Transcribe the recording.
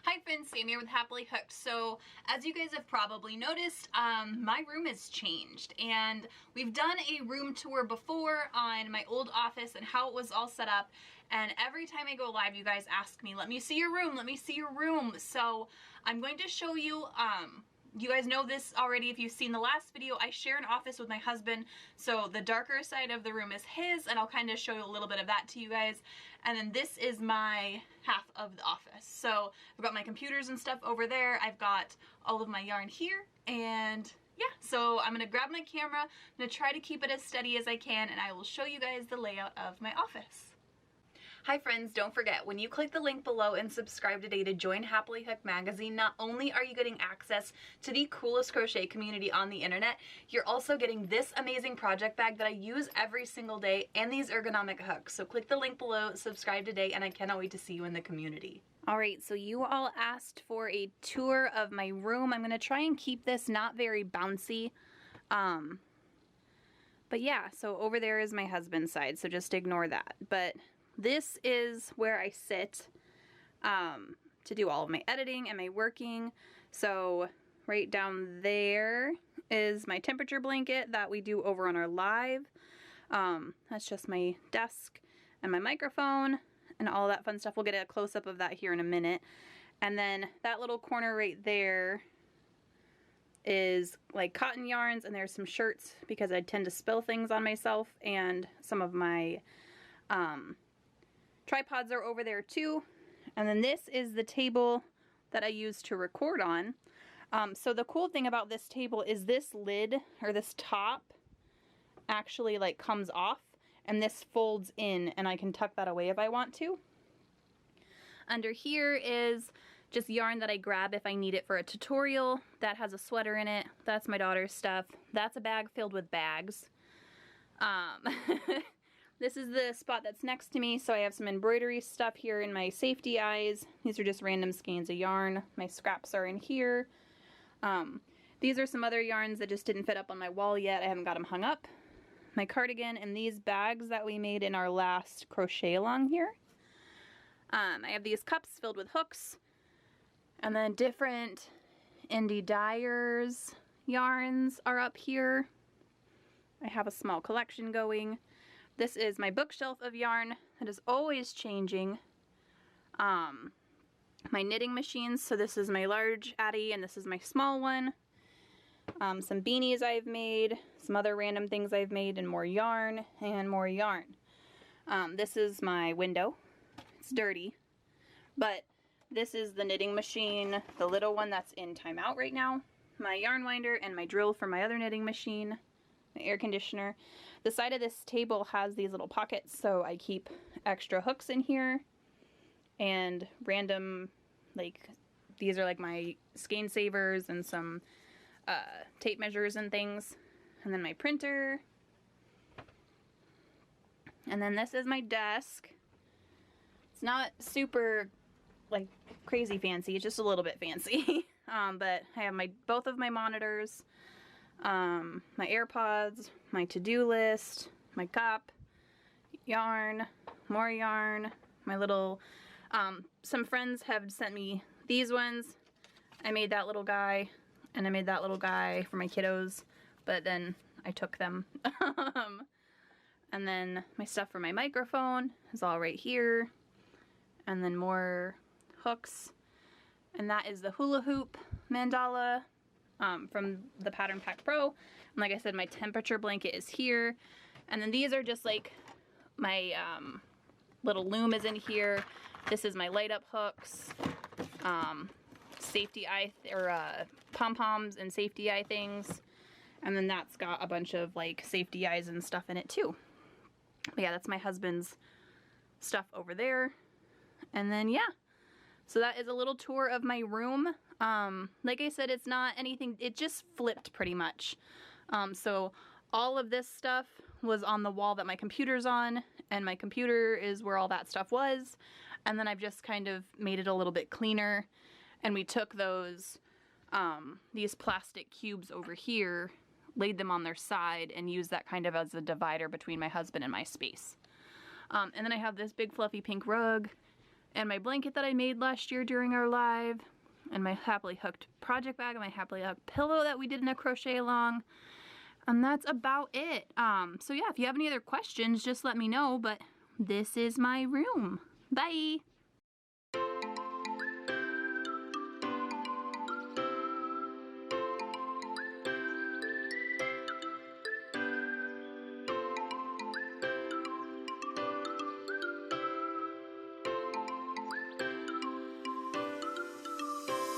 Hi friends, Sam here with Happily Hooked. So as you guys have probably noticed, my room has changed, and we've done a room tour before on my old office and how it was all set up, and every time I go live you guys ask me, let me see your room, let me see your room. So I'm going to show you, you guys know this already if you've seen the last video. I share an office with my husband, so the darker side of the room is his, and I'll kind of show you a little bit of that to you guys. And then this is my half of the office. So I've got my computers and stuff over there. I've got all of my yarn here, and yeah, so I'm gonna grab my camera. I'm gonna try to keep it as steady as I can, and I will show you guys the layout of my office. Hi friends, don't forget, when you click the link below and subscribe today to join Happily Hooked magazine, not only are you getting access to the coolest crochet community on the internet, you're also getting this amazing project bag that I use every single day and these ergonomic hooks. So click the link below, subscribe today, and I cannot wait to see you in the community. Alright, so you all asked for a tour of my room. I'm going to try and keep this not very bouncy. But yeah, so over there is my husband's side, so just ignore that. But this is where I sit to do all of my editing and my working. So right down there is my temperature blanket that we do over on our live. That's just my desk and my microphone and all that fun stuff. We'll get a close-up of that here in a minute. And then that little corner right there is like cotton yarns, and there's some shirts because I tend to spill things on myself, and some of my tripods are over there too. And then this is the table that I use to record on. So the cool thing about this table is this lid, or this top, actually like comes off, and this folds in, and I can tuck that away if I want to. Under here is just yarn that I grab if I need it for a tutorial. That has a sweater in it. That's my daughter's stuff. That's a bag filled with bags. This is the spot that's next to me, so I have some embroidery stuff here in my safety eyes. These are just random skeins of yarn. My scraps are in here. These are some other yarns that just didn't fit up on my wall yet. I haven't got them hung up. My cardigan and these bags that we made in our last crochet along here. I have these cups filled with hooks, and then different Indie Dyers yarns are up here. I have a small collection going. This is my bookshelf of yarn that is always changing. My knitting machines, so this is my large Addy and this is my small one. Some beanies I've made, some other random things I've made, and more yarn and more yarn. This is my window. It's dirty, but this is the knitting machine, the little one that's in timeout right now. My yarn winder and my drill for my other knitting machine. My air conditioner. The side of this table has these little pockets, so I keep extra hooks in here and random, like, these are like my skein savers and some tape measures and things. And then my printer. And then this is my desk. It's not super like crazy fancy, it's just a little bit fancy. But I have both of my monitors, my AirPods, my to-do list, my cup, yarn, more yarn, my little, some friends have sent me these ones. I made that little guy, and I made that little guy for my kiddos, but then I took them. And then my stuff for my microphone is all right here, and then more hooks, and that is the hula hoop mandala from the Pattern Pack Pro. And like I said, my temperature blanket is here. And then these are just like my little loom is in here. This is my light up hooks, safety eye or pom-poms and safety eye things. And then that's got a bunch of like safety eyes and stuff in it too. But yeah, that's my husband's stuff over there. And then yeah, so that is a little tour of my room. Like I said, it's not anything, it just flipped pretty much. So all of this stuff was on the wall that my computer's on, and my computer is where all that stuff was. And then I've just kind of made it a little bit cleaner, and we took those, these plastic cubes over here, laid them on their side, and used that kind of as a divider between my husband and my space. And then I have this big fluffy pink rug, and my blanket that I made last year during our live, and my happily hooked project bag and my happily hooked pillow that we did in a crochet along. And that's about it. So yeah, if you have any other questions, just let me know, but this is my room. Bye!